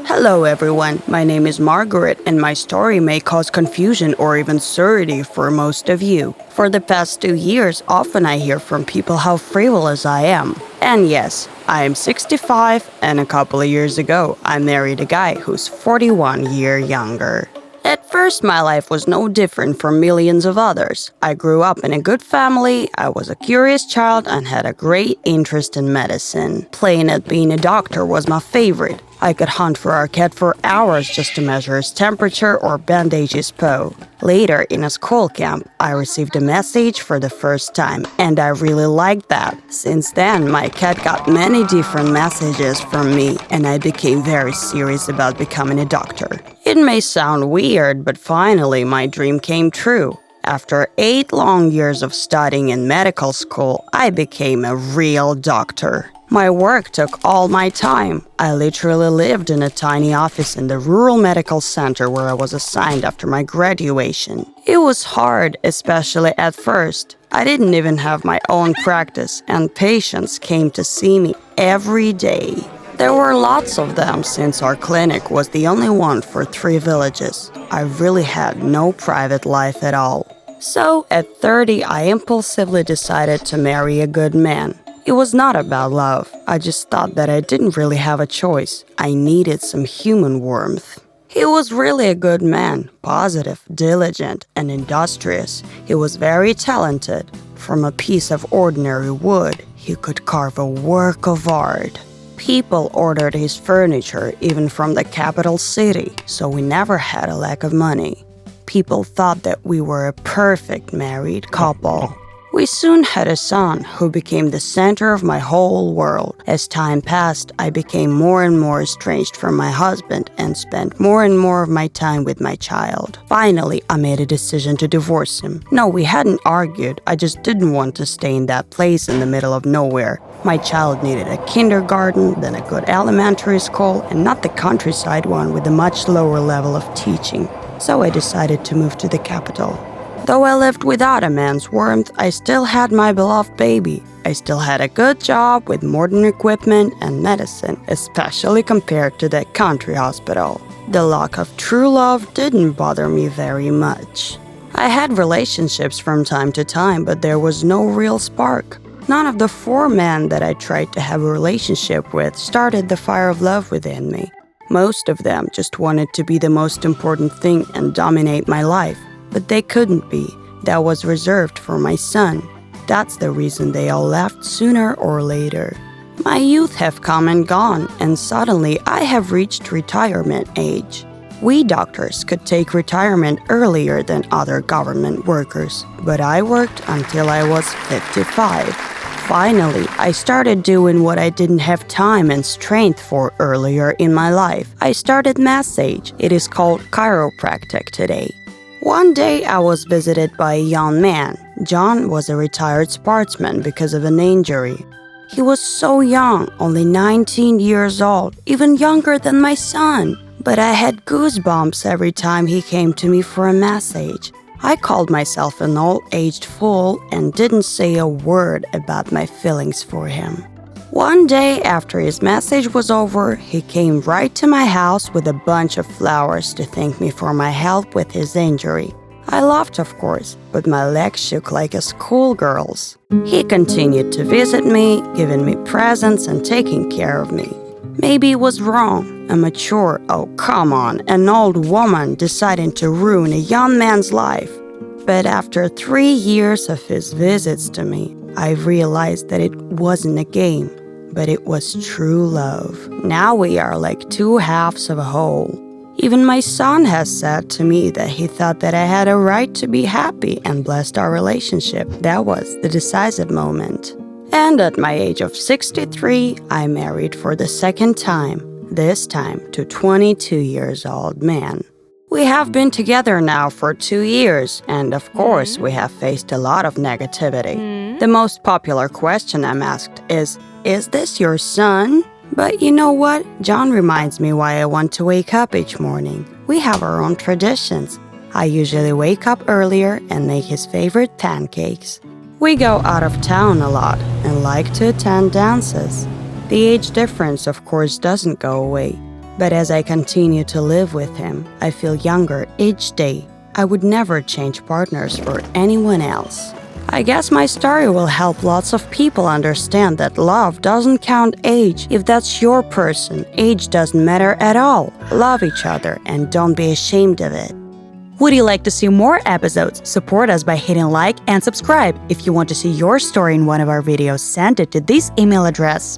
Hello everyone, my name is Margaret and my story may cause confusion or even surety for most of you. For the past 2 years, often I hear from people how frivolous I am. And yes, I am 65 and a couple of years ago I married a guy who's 41 years younger. At first, my life was no different from millions of others. I grew up in a good family, I was a curious child, and had a great interest in medicine. Playing at being a doctor was my favorite. I could hunt for our cat for hours just to measure his temperature or bandage his paw. Later, in a school camp, I received a message for the first time, and I really liked that. Since then, my cat got many different messages from me, and I became very serious about becoming a doctor. It may sound weird, but finally my dream came true. After 8 long years of studying in medical school, I became a real doctor. My work took all my time. I literally lived in a tiny office in the rural medical center where I was assigned after my graduation. It was hard, especially at first. I didn't even have my own practice, and patients came to see me every day. There were lots of them since our clinic was the only one for 3 villages. I really had no private life at all. So, at 30, I impulsively decided to marry a good man. It was not about love. I just thought that I didn't really have a choice. I needed some human warmth. He was really a good man, positive, diligent, and industrious. He was very talented. From a piece of ordinary wood, he could carve a work of art. People ordered his furniture even from the capital city, so we never had a lack of money. People thought that we were a perfect married couple. We soon had a son who became the center of my whole world. As time passed, I became more and more estranged from my husband and spent more and more of my time with my child. Finally, I made a decision to divorce him. No, we hadn't argued. I just didn't want to stay in that place in the middle of nowhere. My child needed a kindergarten, then a good elementary school, and not the countryside one with a much lower level of teaching. So I decided to move to the capital. Though I lived without a man's warmth, I still had my beloved baby. I still had a good job with modern equipment and medicine, especially compared to the country hospital. The lack of true love didn't bother me very much. I had relationships from time to time, but there was no real spark. None of the 4 men that I tried to have a relationship with started the fire of love within me. Most of them just wanted to be the most important thing and dominate my life. But they couldn't be. That was reserved for my son. That's the reason they all left sooner or later. My youth have come and gone, and suddenly I have reached retirement age. We doctors could take retirement earlier than other government workers, but I worked until I was 55. Finally, I started doing what I didn't have time and strength for earlier in my life. I started massage. It is called chiropractic today. One day I was visited by a young man. John was a retired sportsman because of an injury. He was so young, only 19 years old, even younger than my son. But I had goosebumps every time he came to me for a massage. I called myself an old-aged fool and didn't say a word about my feelings for him. One day after his message was over, he came right to my house with a bunch of flowers to thank me for my help with his injury. I laughed, of course, but my legs shook like a schoolgirl's. He continued to visit me, giving me presents and taking care of me. Maybe it was wrong, immature, oh come on, an old woman deciding to ruin a young man's life. But after 3 years of his visits to me, I realized that it wasn't a game. But it was true love. Now we are like 2 halves of a whole. Even my son has said to me that he thought that I had a right to be happy and blessed our relationship. That was the decisive moment. And at my age of 63, I married for the 2nd time, this time to a 22 years old man. We have been together now for 2 years, and of course we have faced a lot of negativity. The most popular question I'm asked is this your son? But you know what? John reminds me why I want to wake up each morning. We have our own traditions. I usually wake up earlier and make his favorite pancakes. We go out of town a lot and like to attend dances. The age difference, of course, doesn't go away. But as I continue to live with him, I feel younger each day. I would never change partners for anyone else. I guess my story will help lots of people understand that love doesn't count age. If that's your person, age doesn't matter at all. Love each other and don't be ashamed of it. Would you like to see more episodes? Support us by hitting like and subscribe. If you want to see your story in one of our videos, send it to this email address.